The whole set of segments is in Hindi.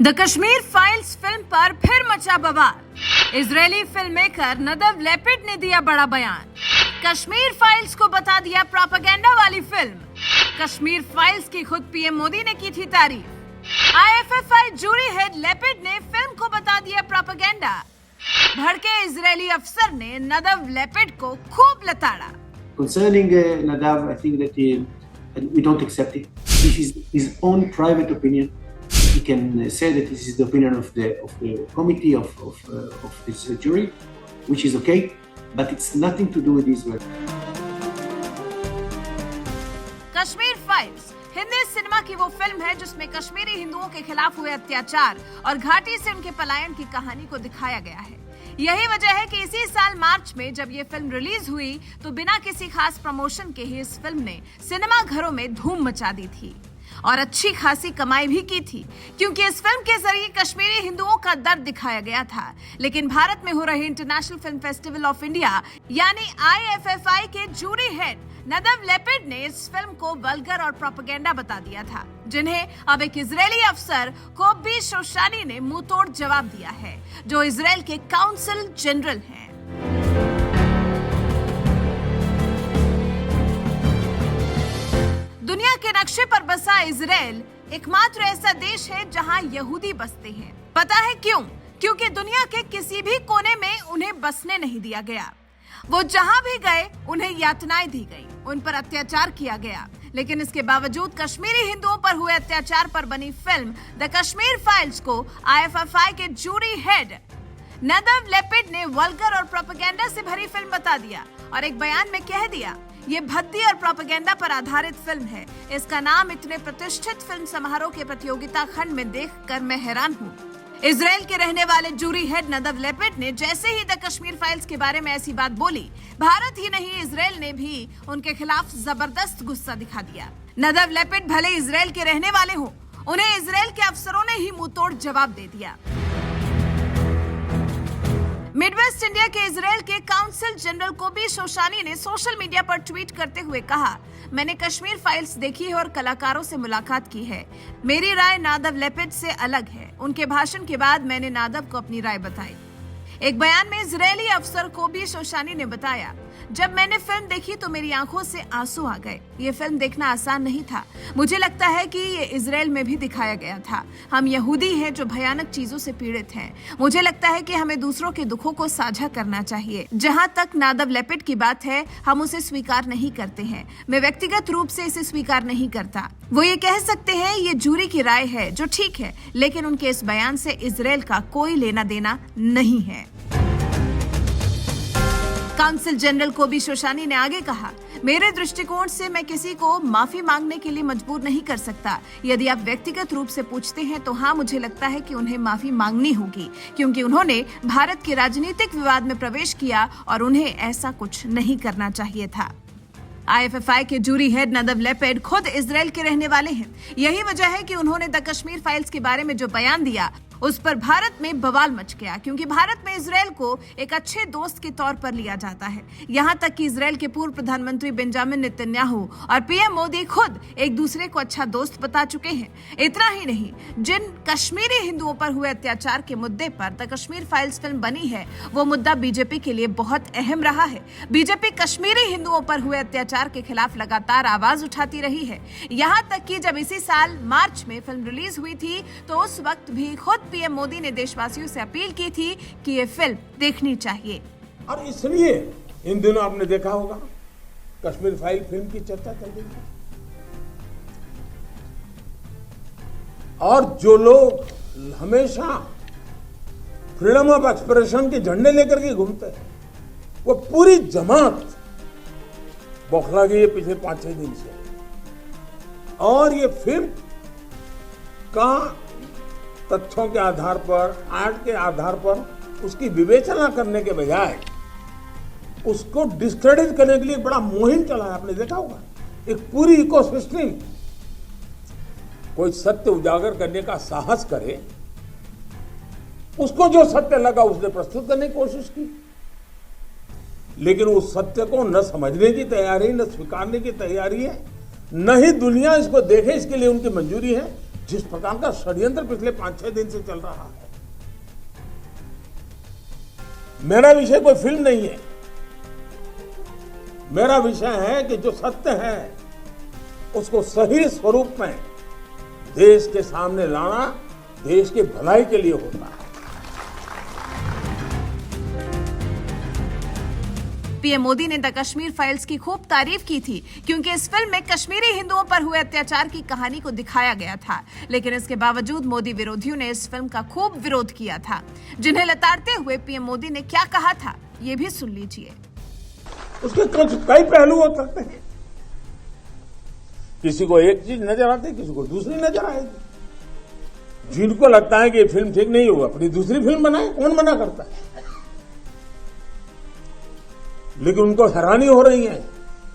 द कश्मीर फाइल्स फिल्म पर फिर मचा बवाल। Israeli film maker Nadav Lapid ने दिया बड़ा बयान। कश्मीर फाइल्स को बता दिया प्रोपेगेंडा वाली फिल्म। कश्मीर फाइल्स की खुद पीएम मोदी ने की थी तारीफ। आईएफएफआई जूरी हेड लेपिड ने फिल्म को बता दिया प्रोपेगेंडा। भड़के इजरायली अफसर ने नदव लेपिड को खूब लताड़ा। Concerning Nadav, I think that we don't accept it. This is his own private opinion. He can say that this is the opinion of the committee of this jury, which is okay, but it's nothing to do with Israel. Kashmir files Hindi cinema की वो फिल्म है जिसमें कश्मीरी हिंदुओं के खिलाफ हुए अत्याचार और घाटी से उनके पलायन की कहानी को दिखाया गया है। यही वजह है कि इसी साल मार्च में जब ये फिल्म रिलीज हुई तो बिना किसी खास प्रमोशन के ही इस फिल्म ने सिनेमा घरों में धूम मचा दी थी और अच्छी खासी कमाई भी की थी, क्योंकि इस फिल्म के जरिए कश्मीरी हिंदुओं का दर्द दिखाया गया था। लेकिन भारत में हो रहे international film festival of India यानी आईएफएफआई के जूरी हेड नदव लेपिड ने इस फिल्म को वल्गर और प्रोपेगेंडा बता दिया था, जिन्हें अब एक इजरायली अफसर कोबी शोशानी ने मुंह तोड़ जवाब दिया है, जो इजराइल के काउंसिल जनरल हैं। दुनिया के नक्शे पर बसा इजराइल एकमात्र ऐसा देश है जहां यहूदी बसते हैं। पता है क्यों? क्योंकि दुनिया के किसी भी कोने में उन्हें बसने नहीं दिया गया। वो जहां भी गए उन्हें यातनाएं दी गई, उन पर अत्याचार किया गया। लेकिन इसके बावजूद कश्मीरी हिंदुओं पर हुए अत्याचार पर बनी फिल्म द कश्मीर फाइल्स को आईएफएफआई के जूरी हेड नदव लेपिड ने वल्गर और प्रोपेगेंडा से भरी फिल्म बता दिया और एक बयान में कह दिया, ये भद्दी और प्रोपेगेंडा पर आधारित फिल्म है। इसका नाम इतने प्रतिष्ठित फिल्म समारोह के प्रतियोगिता खंड में देखकर मैं हैरान हूँ। इजराइल के रहने वाले जूरी हेड नदव लेपिड ने जैसे ही द कश्मीर फाइल्स के बारे में ऐसी बात बोली, भारत ही नहीं इजराइल ने भी उनके खिलाफ जबरदस्त गुस्सा दिखा दिया। नदव लेपिड भले इजराइल के रहने वाले हों, उन्हें इजराइल के अफसरों ने ही मुंहतोड़ जवाब दे दिया। मिडवेस्ट इंडिया के इजराइल के काउंसिल जनरल कोबी शोशानी ने सोशल मीडिया पर ट्वीट करते हुए कहा, मैंने कश्मीर फाइल्स देखी है और कलाकारों से मुलाकात की है। मेरी राय नदव लेपिड से अलग है। उनके भाषण के बाद मैंने नदव को अपनी राय बताई। एक बयान में इजरायली अफसर कोबी शोशानी ने बताया, जब मैंने फिल्म देखी तो मेरी आंखों से आंसू आ गए। ये फिल्म देखना आसान नहीं था। मुझे लगता है कि ये इजराइल में भी दिखाया गया था। हम यहूदी हैं जो भयानक चीजों से पीड़ित हैं। मुझे लगता है कि हमें दूसरों के दुखों को साझा करना चाहिए। जहां तक नदव लेपिड की बात है, हम उसे स्वीकार नहीं करते हैं। मैं व्यक्तिगत रूप से इसे स्वीकार नहीं करता। वो ये कह सकते हैं ये जूरी की राय है, जो ठीक है, लेकिन उनके इस बयान से इजराइल का कोई लेना देना नहीं है। काउंसिल जनरल कोबी शोशानी ने आगे कहा, मेरे दृष्टिकोण से मैं किसी को माफी मांगने के लिए मजबूर नहीं कर सकता। यदि आप व्यक्तिगत रूप से पूछते हैं तो हाँ, मुझे लगता है कि उन्हें माफी मांगनी होगी, क्योंकि उन्होंने भारत के राजनीतिक विवाद में प्रवेश किया और उन्हें ऐसा कुछ नहीं करना चाहिए था। आईएफएफआई के जूरी हेड नदव लेपिड खुद इजराइल के रहने वाले हैं। यही वजह है कि उन्होंने द कश्मीर फाइल्स के बारे में जो बयान दिया उस पर भारत में बवाल मच गया, क्योंकि भारत में इजराइल को एक अच्छे दोस्त के तौर पर लिया जाता है। यहाँ तक कि इजराइल के पूर्व प्रधानमंत्री बेंजामिन नेतन्याहू और पीएम मोदी खुद एक दूसरे को अच्छा दोस्त बता चुके हैं। इतना ही नहीं, जिन कश्मीरी हिंदुओं पर हुए अत्याचार के मुद्दे पर द कश्मीर फाइल्स फिल्म बनी है, वो मुद्दा बीजेपी के लिए बहुत अहम रहा है। बीजेपी कश्मीरी हिंदुओं पर हुए अत्याचार के खिलाफ लगातार आवाज उठाती रही है। यहाँ तक कि जब इसी साल मार्च में फिल्म रिलीज हुई थी तो उस वक्त भी खुद पीएम मोदी ने देशवासियों से अपील की थी कि ये फिल्म देखनी चाहिए। और इसलिए इन दिनों आपने देखा होगा कश्मीर फाइल फिल्म की चर्चा चल रही है। और जो लोग हमेशा फ्रीडम ऑफ एक्सप्रेशन के झंडे लेकर के घूमते हैं, वो पूरी जमात बौखला गई है पिछले 5-6 दिन से। और ये फिल्म का तथ्यों के आधार पर, आर्ट के आधार पर उसकी विवेचना करने के बजाय उसको डिस्क्रेडिट करने के लिए बड़ा मुहिम चला है। आपने देखा होगा एक पूरी इकोसिस्टम कोई सत्य उजागर करने का साहस करे, उसको जो सत्य लगा उसने प्रस्तुत करने की कोशिश की, लेकिन उस सत्य को न समझने की तैयारी, न स्वीकारने की तैयारी है, न ही दुनिया इसको देखे इसके लिए उनकी मंजूरी है। जिस प्रकार का षड्यंत्र पिछले 5-6 दिन से चल रहा है, मेरा विषय कोई फिल्म नहीं है। मेरा विषय है कि जो सत्य है उसको सही स्वरूप में देश के सामने लाना देश की भलाई के लिए होता है। पीएम मोदी ने द कश्मीर फाइल्स की खूब तारीफ की थी क्योंकि इस फिल्म में कश्मीरी हिंदुओं पर हुए अत्याचार की कहानी को दिखाया गया था। लेकिन इसके बावजूद मोदी विरोधियों ने इस फिल्म का खूब विरोध किया था, जिन्हें लताड़ते हुए पीएम मोदी ने क्या कहा था ये भी सुन लीजिए। उसके कई पहलू हो सकते हैं, किसी को एक चीज नजर आती है, किसी को दूसरी नजर आएगी। जिनको लगता है कि ये फिल्म ठीक नहीं हुआ, अपनी दूसरी फिल्म बनाए, कौन मना करता है। लेकिन उनको हैरानी हो रही है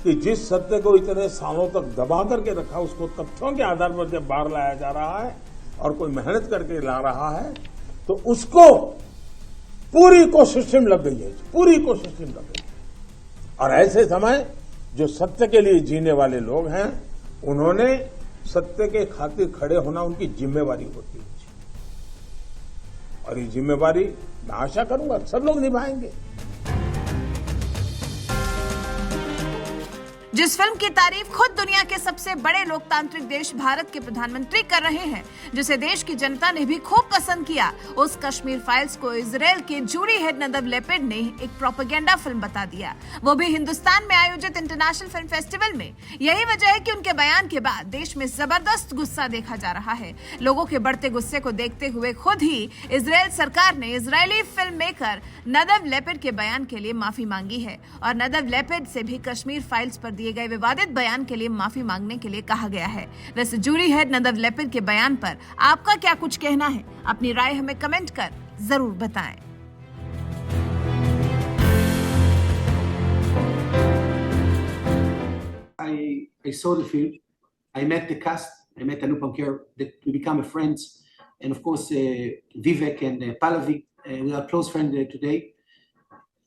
कि जिस सत्य को इतने सालों तक दबा करके रखा, उसको तथ्यों के आधार पर जब बाहर लाया जा रहा है और कोई मेहनत करके ला रहा है, तो उसको पूरी इकोसिस्टम लग गई है, पूरी इकोसिस्टम लग गई है। और ऐसे समय जो सत्य के लिए जीने वाले लोग हैं, उन्होंने सत्य के खातिर खड़े होना उनकी जिम्मेवारी होती है। और ये जिम्मेवारी मैं आशा करूंगा सब लोग निभाएंगे। जिस फिल्म की तारीफ खुद दुनिया के सबसे बड़े लोकतांत्रिक देश भारत के प्रधानमंत्री कर रहे हैं, जिसे देश की जनता ने भी खूब पसंद किया, उस कश्मीर फाइल्स को इजरायल के जूरी हेड नदव लेपिड ने एक प्रोपेगेंडा फिल्म बता दिया, वो भी हिंदुस्तान में आयोजित इंटरनेशनल फिल्म फेस्टिवल में। यही वजह है कि उनके बयान के बाद देश में जबरदस्त गुस्सा देखा जा रहा है। लोगों के बढ़ते गुस्से को देखते हुए खुद ही इजरायल सरकार ने Israeli film maker Nadav Lapid के बयान के लिए माफी मांगी है और नदव लेपिड से भी कश्मीर फाइल्स पर दिए गए विवादित बयान के लिए माफी मांगने के लिए कहा गया है। वैसे जूरी हेड नदव लेपिड के बयान पर आपका क्या कुछ कहना है? अपनी राय हमें कमेंट कर जरूर बताएं। I saw the film. I met the cast. I met Anupam Kher. That we become friends, and of course Vivek and Pallavi. We are close friends today.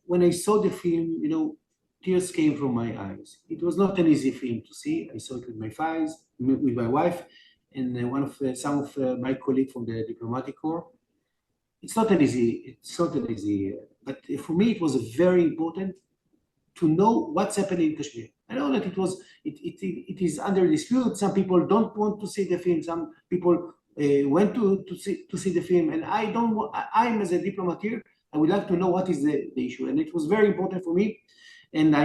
When I saw the film, tears came from my eyes. It was not an easy film to see. I saw it with my wife, and some of my colleagues from the diplomatic corps. It's not an easy. But for me, it was very important to know what's happening in Kashmir. I know that it is under dispute. Some people don't want to see the film. Some people went to see the film, and I'm as a diplomat here, I would like to know what is the issue, and it was very important for me. And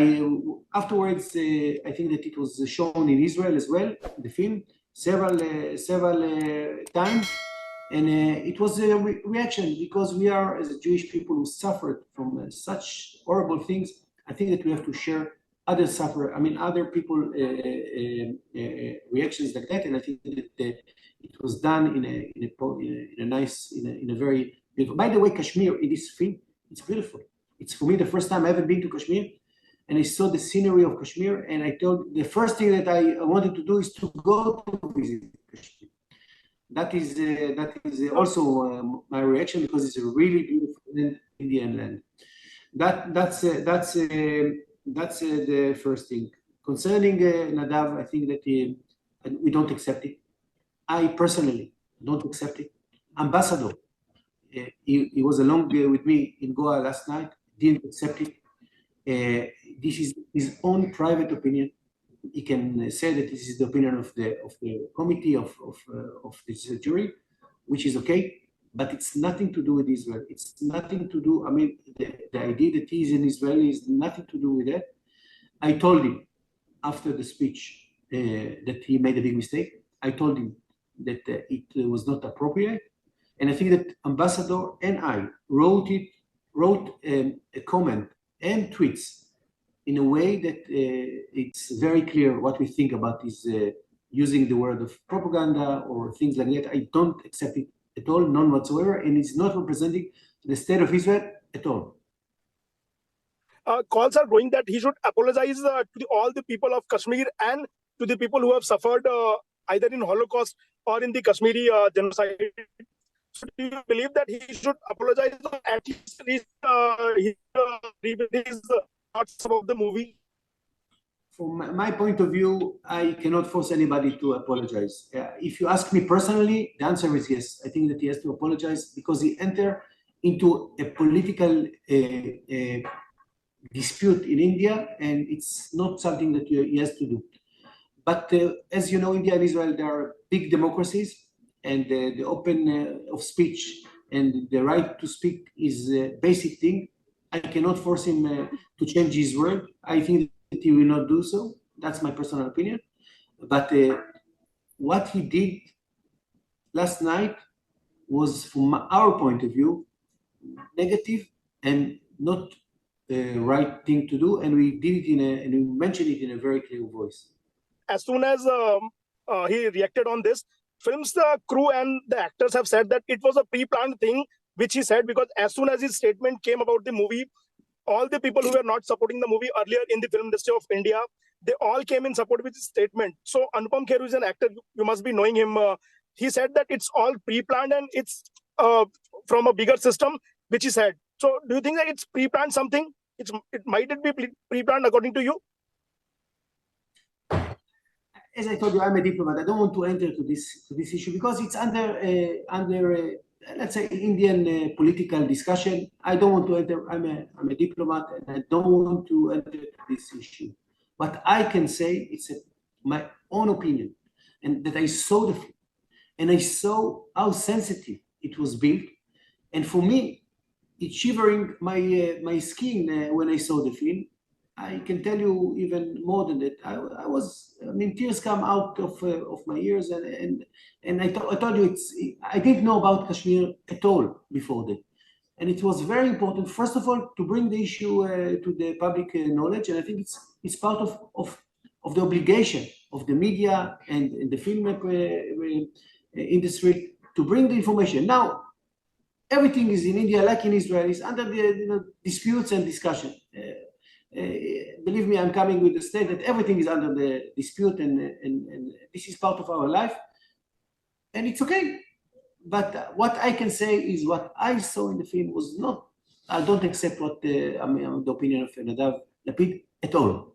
afterwards, I think that it was shown in Israel as well, the film, several times. And it was a reaction because we are, as a Jewish people who suffered from such horrible things, I think that we have to share other people reactions like that. And I think that it was done in a very beautiful. By the way, Kashmir in this film, it's beautiful. It's for me the first time I ever been to Kashmir. And I saw the scenery of Kashmir, and I told the first thing that I wanted to do is to go to visit Kashmir. That is also my reaction because it's a really beautiful Indian land. That's the first thing. Concerning Nadav, I think that we don't accept it. I personally don't accept it. Ambassador, he was along with me in Goa last night. Didn't accept it. This is his own private opinion. He can say that this is the opinion of the committee of this jury, which is okay, but it's nothing to do with Israel. It's nothing to do. The idea that he is an Israeli is nothing to do with that. I told him after the speech that he made a big mistake. I told him that it was not appropriate, and I think that Ambassador and I wrote a comment and tweets in a way that it's very clear what we think about this using the word of propaganda or things like that. I don't accept it at all, none whatsoever, and it's not representing the state of Israel at all. Calls are going that he should apologize to all the people of Kashmir and to the people who have suffered either in Holocaust or in the Kashmiri genocide. So do you believe that he should apologize or at least his thoughts about the movie? from my point of view, I cannot force anybody to apologize. If you ask me personally, the answer is yes. I think that he has to apologize because he entered into a political dispute in India, and it's not something that he has to do. But as you know, India and Israel, they are big democracies, and the open of speech and the right to speak is a basic thing. I cannot force him to change his word. I think that he will not do so. That's my personal opinion. But what he did last night was, from our point of view, negative and not the right thing to do. And we did it and we mentioned it in a very clear voice. As soon as he reacted on this, film's crew and the actors have said that it was a pre-planned thing, which he said, because as soon as his statement came about the movie, all the people who were not supporting the movie earlier in the film industry of India, they all came in support with his statement. So Anupam Kher is an actor, you must be knowing him. He said that it's all pre-planned and it's from a bigger system, which he said. So do you think that it's pre-planned something? Might it be pre-planned according to you? As I told you, I'm a diplomat. I don't want to enter to this issue because it's under let's say Indian political discussion. I don't want to enter. I'm a diplomat, and I don't want to enter this issue. But I can say it's my own opinion, and that I saw the film, and I saw how sensitive it was built, and for me, it's shivering my skin when I saw the film. I can tell you even more than that. I mean, tears come out of my ears, and I told you I didn't know about Kashmir at all before that, and it was very important. First of all, to bring the issue to the public knowledge, and I think it's part of the obligation of the media and the film industry to bring the information. Now, everything is in India, like in Israel, is under the disputes and discussion. Believe me, I'm coming with the state that everything is under the dispute, and this is part of our life, and it's okay. But what I can say is what I saw in the film was not. I don't accept what the opinion of Nadav Lapid at all.